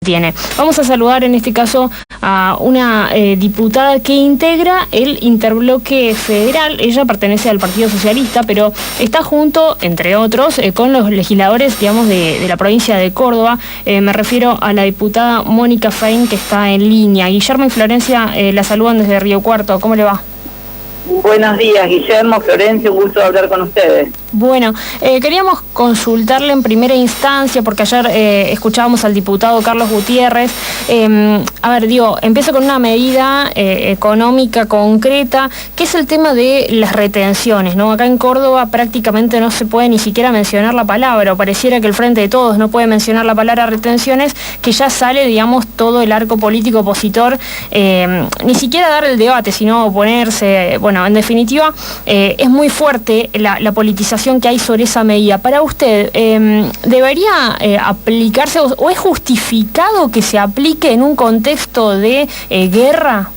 tiene. Vamos a saludar en este caso a una diputada que integra el Interbloque Federal. Ella pertenece al Partido Socialista, pero está junto, entre otros, con los legisladores, digamos, de la provincia de Córdoba. Me refiero a la diputada Mónica Fein, que está en línea. Guillermo y Florencia la saludan desde Río Cuarto. ¿Cómo le va? Buenos días, Guillermo, Florencia, un gusto hablar con ustedes. Bueno, queríamos consultarle en primera instancia, porque ayer escuchábamos al diputado Carlos Gutiérrez. Empiezo con una medida económica concreta, que es el tema de las retenciones, ¿no? Acá en Córdoba prácticamente no se puede ni siquiera mencionar la palabra, o pareciera que el Frente de Todos no puede mencionar la palabra retenciones, que ya sale, digamos, todo el arco político opositor, ni siquiera dar el debate, sino oponerse. Bueno, en definitiva, es muy fuerte la politización que hay sobre esa medida. Para usted, ¿debería aplicarse o es justificado que se aplique en un contexto de guerra?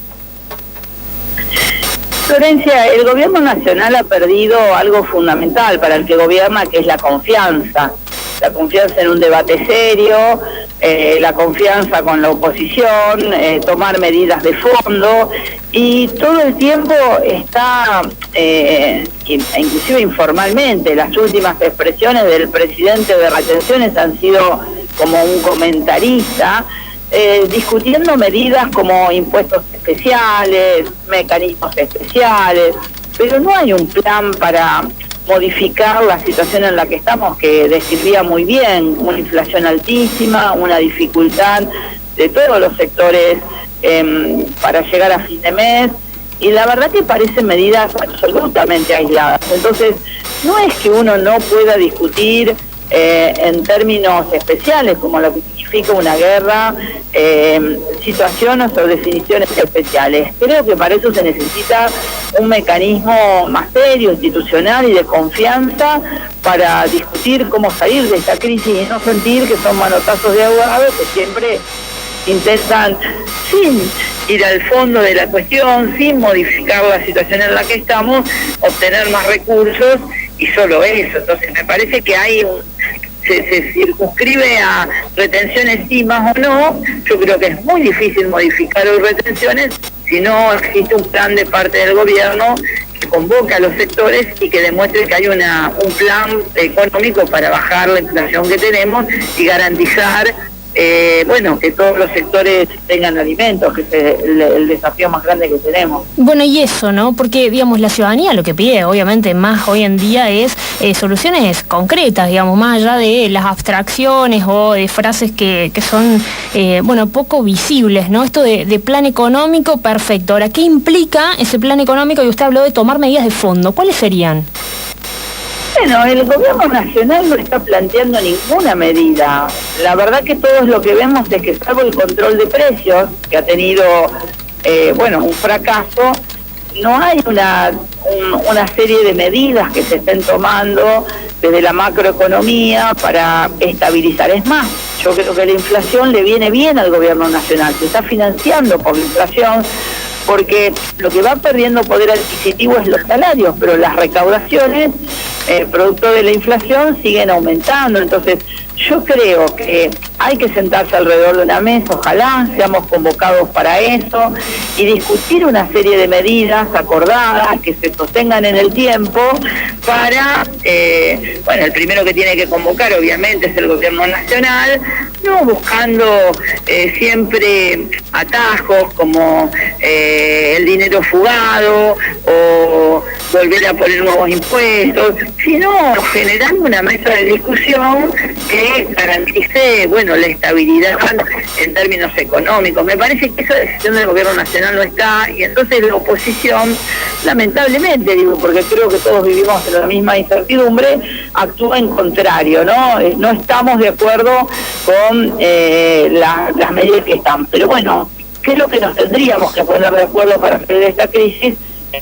Florencia, el gobierno nacional ha perdido algo fundamental para el que gobierna, que es la confianza. La confianza en un debate serio, la confianza con la oposición, tomar medidas de fondo, y todo el tiempo está, inclusive informalmente, las últimas expresiones del presidente de retenciones han sido como un comentarista, discutiendo medidas como impuestos especiales, mecanismos especiales, pero no hay un plan para modificar la situación en la que estamos, que describía muy bien: una inflación altísima, una dificultad de todos los sectores para llegar a fin de mes, y la verdad que parecen medidas absolutamente aisladas. Entonces, no es que uno no pueda discutir en términos especiales, como lo que significa una guerra, situaciones o definiciones especiales. Creo que para eso se necesita un mecanismo más serio, institucional y de confianza, para discutir cómo salir de esta crisis y no sentir que son manotazos de abogados que siempre intentan, sin ir al fondo de la cuestión, sin modificar la situación en la que estamos, obtener más recursos, y solo eso. Entonces me parece que hay se circunscribe a retenciones sí más o no. Yo creo que es muy difícil modificar hoy retenciones si no existe un plan de parte del gobierno que convoque a los sectores y que demuestre que hay un plan económico para bajar la inflación que tenemos y garantizar que todos los sectores tengan alimentos, que es el desafío más grande que tenemos. Bueno, y eso, ¿no? Porque, digamos, la ciudadanía lo que pide, obviamente, más hoy en día es soluciones concretas, digamos, más allá de las abstracciones o de frases que son, poco visibles, ¿no? Esto de plan económico, perfecto. Ahora, ¿qué implica ese plan económico? Y usted habló de tomar medidas de fondo. ¿Cuáles serían? Bueno, el gobierno nacional no está planteando ninguna medida. La verdad que todo lo que vemos es que, salvo el control de precios, que ha tenido un fracaso, no hay una serie de medidas que se estén tomando desde la macroeconomía para estabilizar. Es más, yo creo que la inflación le viene bien al gobierno nacional, se está financiando por la inflación, porque lo que va perdiendo poder adquisitivo es los salarios, pero las recaudaciones, producto de la inflación, siguen aumentando. Entonces, yo creo que hay que sentarse alrededor de una mesa, ojalá seamos convocados para eso, y discutir una serie de medidas acordadas que se sostengan en el tiempo para, el primero que tiene que convocar obviamente es el gobierno nacional, no buscando siempre atajos como el dinero fugado o volver a poner nuevos impuestos, sino generando una mesa de discusión que garantice, la estabilidad en términos económicos. Me parece que esa decisión del gobierno nacional no está, y entonces la oposición, lamentablemente, porque creo que todos vivimos en la misma incertidumbre, actúa en contrario, ¿no? No estamos de acuerdo con las medidas que están. Pero bueno, ¿qué es lo que nos tendríamos que poner de acuerdo para salir de esta crisis?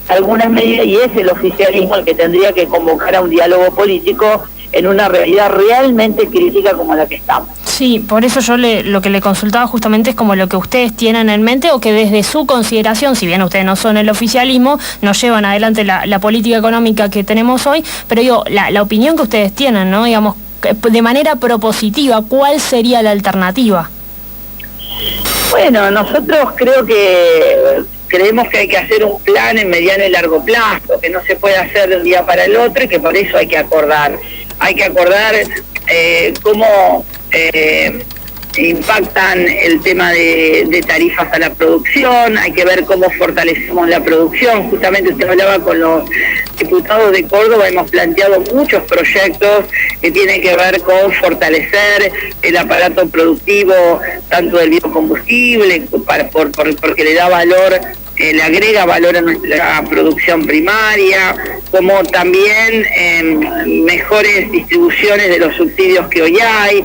Algunas medidas, y es el oficialismo el que tendría que convocar a un diálogo político en una realidad realmente crítica como la que estamos. Sí, por eso yo lo que le consultaba justamente es como lo que ustedes tienen en mente, o que desde su consideración, si bien ustedes no son el oficialismo, no llevan adelante la política económica que tenemos hoy, pero la opinión que ustedes tienen, ¿no? Digamos, de manera propositiva, ¿cuál sería la alternativa? Bueno, nosotros creemos que hay que hacer un plan en mediano y largo plazo, que no se puede hacer de un día para el otro y que por eso hay que acordar. Hay que acordar cómo impactan el tema de tarifas a la producción, hay que ver cómo fortalecemos la producción. Justamente usted hablaba con los diputados de Córdoba, hemos planteado muchos proyectos que tienen que ver con fortalecer el aparato productivo, tanto del biocombustible, porque le da valor, le agrega valor a nuestra producción primaria, como también mejores distribuciones de los subsidios que hoy hay.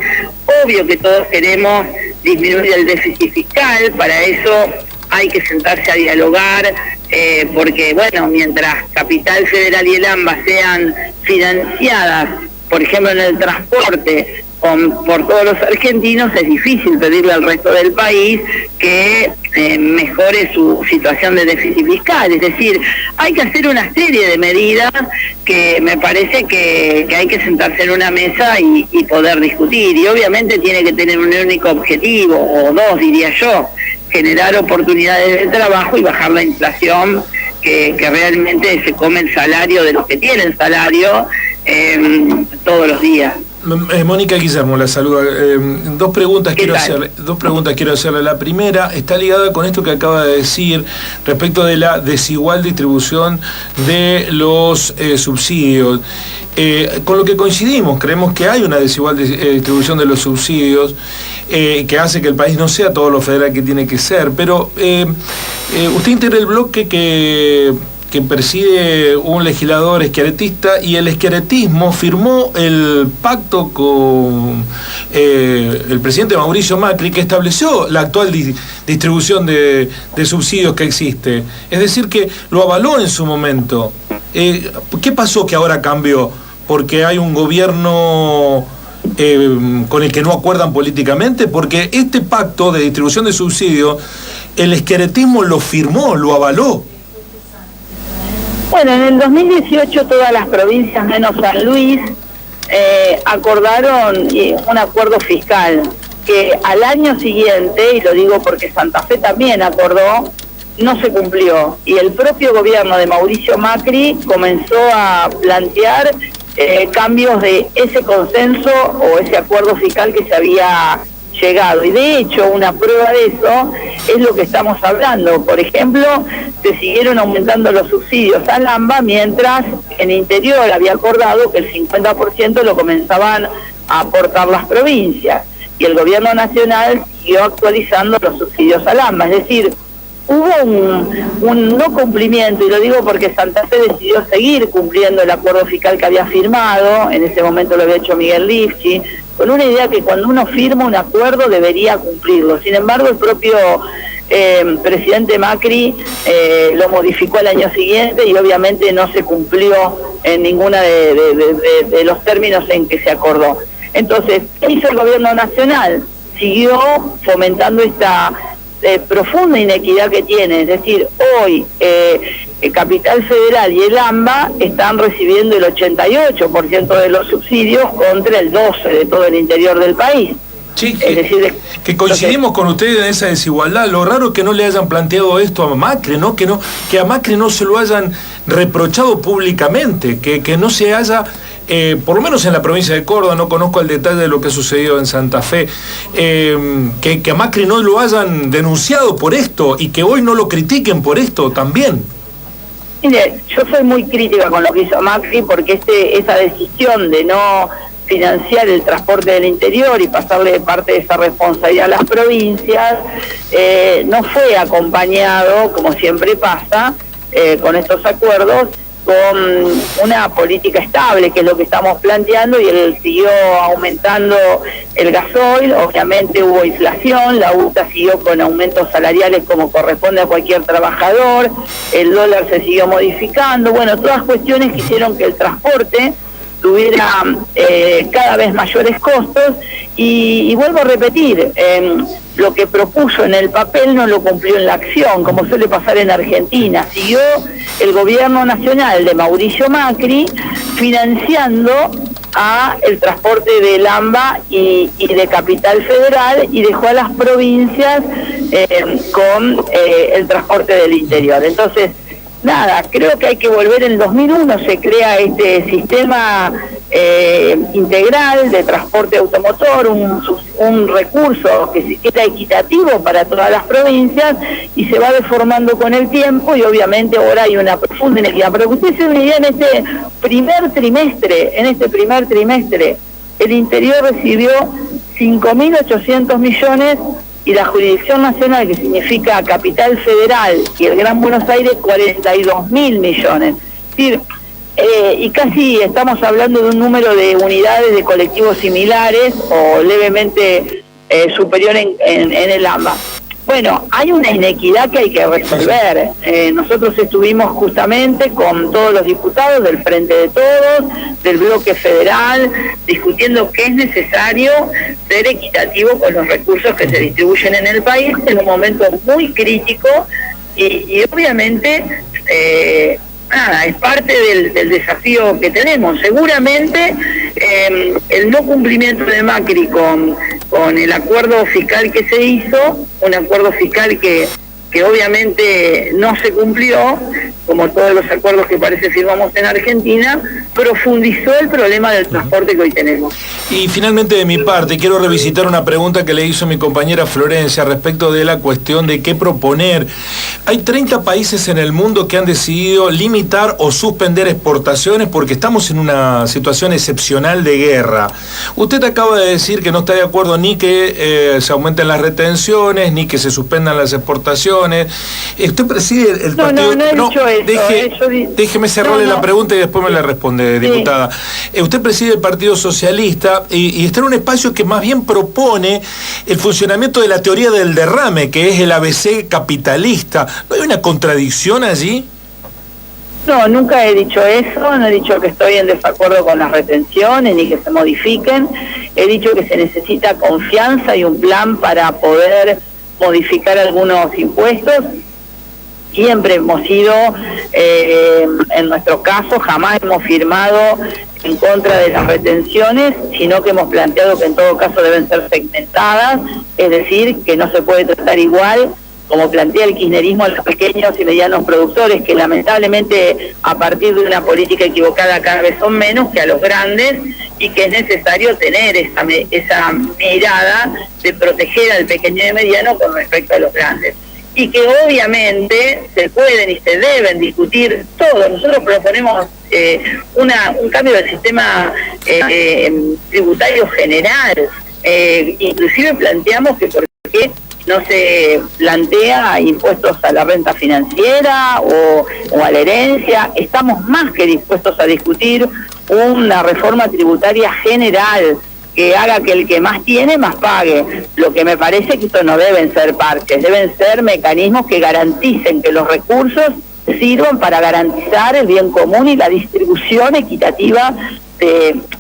Obvio que todos queremos disminuir el déficit fiscal, para eso hay que sentarse a dialogar, porque bueno, mientras Capital Federal y el AMBA sean financiadas, por ejemplo en el transporte, por todos los argentinos, es difícil pedirle al resto del país que mejore su situación de déficit fiscal. Es decir, hay que hacer una serie de medidas que me parece que hay que sentarse en una mesa y poder discutir. Y obviamente tiene que tener un único objetivo, o dos diría yo: generar oportunidades de trabajo y bajar la inflación que realmente se come el salario de los que tienen salario todos los días. Mónica Guillermo, la saluda. Dos preguntas quiero hacerle. La primera está ligada con esto que acaba de decir respecto de la desigual distribución de los subsidios. Con lo que coincidimos, creemos que hay una desigual distribución de los subsidios que hace que el país no sea todo lo federal que tiene que ser, pero usted integra el bloque que preside un legislador schiarettista, y el schiarettismo firmó el pacto con el presidente Mauricio Macri, que estableció la actual distribución de subsidios que existe. Es decir, que lo avaló en su momento. ¿Qué pasó que ahora cambió? ¿Porque hay un gobierno con el que no acuerdan políticamente? Porque este pacto de distribución de subsidios, el schiarettismo lo firmó, lo avaló. Bueno, en el 2018 todas las provincias menos San Luis acordaron un acuerdo fiscal que al año siguiente, y lo digo porque Santa Fe también acordó, no se cumplió. Y el propio gobierno de Mauricio Macri comenzó a plantear cambios de ese consenso o ese acuerdo fiscal que se había llegado. Y de hecho, una prueba de eso es lo que estamos hablando. Por ejemplo, se siguieron aumentando los subsidios al AMBA, mientras en Interior había acordado que el 50% lo comenzaban a aportar las provincias, y el gobierno nacional siguió actualizando los subsidios al AMBA. Es decir, hubo un no cumplimiento, y lo digo porque Santa Fe decidió seguir cumpliendo el acuerdo fiscal que había firmado. En ese momento lo había hecho Miguel Lifchi, con una idea que cuando uno firma un acuerdo debería cumplirlo. Sin embargo, el propio presidente Macri lo modificó al año siguiente y obviamente no se cumplió en ninguna de los términos en que se acordó. Entonces, ¿qué hizo el gobierno nacional? Siguió fomentando esta profunda inequidad que tiene. Es decir, hoy el Capital Federal y el AMBA están recibiendo el 88% de los subsidios contra el 12% de todo el interior del país. Sí, que coincidimos con ustedes en esa desigualdad. Lo raro es que no le hayan planteado esto a Macri, ¿no? Que a Macri no se lo hayan reprochado públicamente, que no se haya, por lo menos en la provincia de Córdoba, no conozco el detalle de lo que ha sucedido en Santa Fe, que a Macri no lo hayan denunciado por esto y que hoy no lo critiquen por esto también. Mire, yo soy muy crítica con lo que hizo Macri, porque esa decisión de no financiar el transporte del interior y pasarle parte de esa responsabilidad a las provincias no fue acompañado, como siempre pasa con estos acuerdos, con una política estable, que es lo que estamos planteando, y él siguió aumentando el gasoil. Obviamente hubo inflación, la UTA siguió con aumentos salariales como corresponde a cualquier trabajador, el dólar se siguió modificando, bueno, todas cuestiones que hicieron que el transporte tuviera cada vez mayores costos, y vuelvo a repetir, lo que propuso en el papel no lo cumplió en la acción, como suele pasar en Argentina. Siguió el gobierno nacional de Mauricio Macri financiando a el transporte del AMBA y de Capital Federal, y dejó a las provincias con el transporte del interior. Entonces, nada, creo que hay que volver. En 2001 se crea este sistema integral de transporte automotor, un recurso que era equitativo para todas las provincias, y se va deformando con el tiempo, y obviamente ahora hay una profunda inequidad. Pero que usted se veía en este primer trimestre, el interior recibió 5.800 millones, y la jurisdicción nacional, que significa Capital Federal, y el Gran Buenos Aires, 42.000 millones. Es decir, y casi estamos hablando de un número de unidades de colectivos similares o levemente superior en el AMBA. Bueno, hay una inequidad que hay que resolver. Nosotros estuvimos justamente con todos los diputados del Frente de Todos, del Bloque Federal, discutiendo que es necesario ser equitativo con los recursos que se distribuyen en el país en un momento muy crítico, y obviamente es parte del desafío que tenemos. Seguramente el no cumplimiento de Macri con el acuerdo fiscal que se hizo, un acuerdo fiscal que obviamente no se cumplió, como todos los acuerdos que parece firmamos en Argentina, profundizó el problema del transporte que hoy tenemos. Y finalmente, de mi parte, quiero revisitar una pregunta que le hizo mi compañera Florencia respecto de la cuestión de qué proponer. Hay 30 países en el mundo que han decidido limitar o suspender exportaciones porque estamos en una situación excepcional de guerra. Usted acaba de decir que no está de acuerdo ni que se aumenten las retenciones, ni que se suspendan las exportaciones. Usted preside el partido... No he dicho eso. Déjeme cerrarle la pregunta y después me la responde, diputada. Usted preside el Partido Socialista y está en un espacio que más bien propone el funcionamiento de la teoría del derrame, que es el ABC capitalista. ¿No hay una contradicción allí? No, nunca he dicho eso, no he dicho que estoy en desacuerdo con las retenciones ni que se modifiquen. He dicho que se necesita confianza y un plan para poder modificar algunos impuestos. Siempre hemos sido, en nuestro caso, jamás hemos firmado en contra de las retenciones, sino que hemos planteado que en todo caso deben ser segmentadas, es decir, que no se puede tratar igual, como plantea el kirchnerismo, a los pequeños y medianos productores, que lamentablemente a partir de una política equivocada cada vez son menos, que a los grandes, y que es necesario tener esa mirada de proteger al pequeño y mediano con respecto a los grandes. Y que obviamente se pueden y se deben discutir todo. Nosotros proponemos un cambio del sistema tributario general. Inclusive planteamos que por qué no se plantea impuestos a la renta financiera o a la herencia. Estamos más que dispuestos a discutir una reforma tributaria general que haga que el que más tiene más pague. Lo que me parece que esto no deben ser parches, deben ser mecanismos que garanticen que los recursos sirvan para garantizar el bien común y la distribución equitativa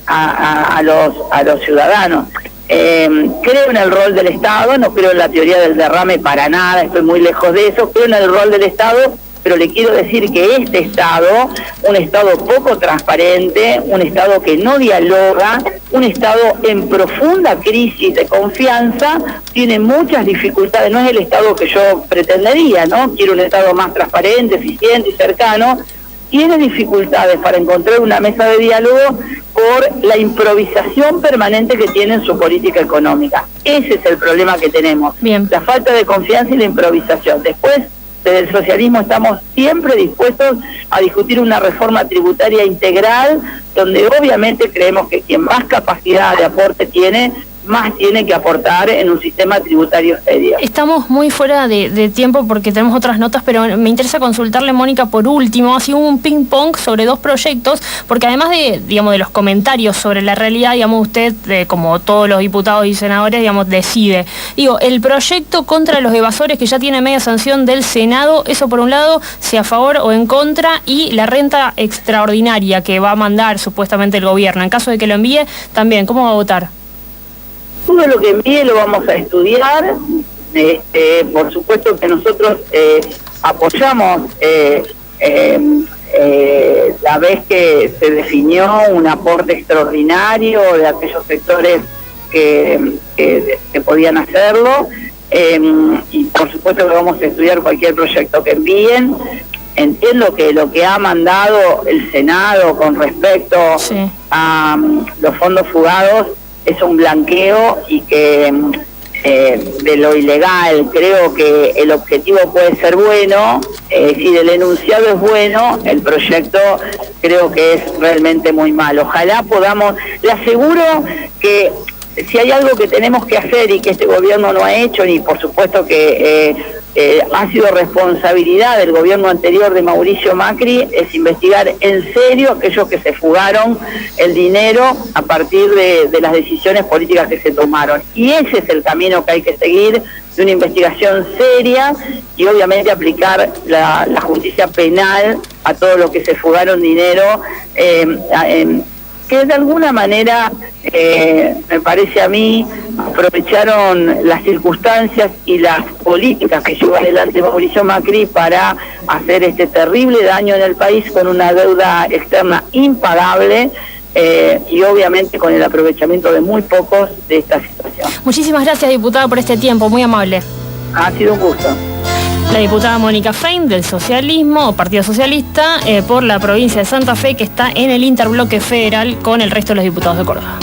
a los ciudadanos. Creo en el rol del Estado, no creo en la teoría del derrame para nada, estoy muy lejos de eso. Creo en el rol del Estado, pero le quiero decir que este Estado, un Estado poco transparente, un Estado que no dialoga, un Estado en profunda crisis de confianza, tiene muchas dificultades. No es el Estado que yo pretendería, ¿no? Quiero un Estado más transparente, eficiente y cercano. Tiene dificultades para encontrar una mesa de diálogo por la improvisación permanente que tiene en su política económica. Ese es el problema que tenemos. Bien. La falta de confianza y la improvisación. Después, desde el socialismo estamos siempre dispuestos a discutir una reforma tributaria integral, donde obviamente creemos que quien más capacidad de aporte tiene, más tiene que aportar en un sistema tributario serio. Estamos muy fuera de tiempo porque tenemos otras notas, pero me interesa consultarle, Mónica, por último, así un ping-pong sobre dos proyectos, porque además de los comentarios sobre la realidad, usted, como todos los diputados y senadores, decide. El proyecto contra los evasores, que ya tiene media sanción del Senado, eso por un lado, si a favor o en contra, y la renta extraordinaria que va a mandar supuestamente el gobierno, en caso de que lo envíe, también, ¿cómo va a votar? Todo lo que envíe lo vamos a estudiar. Por supuesto que nosotros apoyamos la vez que se definió un aporte extraordinario de aquellos sectores que podían hacerlo, y por supuesto que vamos a estudiar cualquier proyecto que envíen. Entiendo que lo que ha mandado el Senado con respecto a los fondos fugados es un blanqueo, y que de lo ilegal creo que el objetivo puede ser bueno, si el enunciado es bueno, el proyecto creo que es realmente muy malo. Ojalá podamos, le aseguro que si hay algo que tenemos que hacer y que este gobierno no ha hecho, y por supuesto que ha sido responsabilidad del gobierno anterior de Mauricio Macri, es investigar en serio aquellos que se fugaron el dinero a partir de las decisiones políticas que se tomaron. Y ese es el camino que hay que seguir, de una investigación seria, y obviamente aplicar la justicia penal a todos los que se fugaron dinero, que de alguna manera, me parece a mí, aprovecharon las circunstancias y las políticas que llevó adelante Mauricio Macri para hacer este terrible daño en el país, con una deuda externa impagable, y obviamente con el aprovechamiento de muy pocos de esta situación. Muchísimas gracias, diputada, por este tiempo, muy amable. Ha sido un gusto. La diputada Mónica Fein, del socialismo, o Partido Socialista, por la provincia de Santa Fe, que está en el interbloque federal con el resto de los diputados de Córdoba.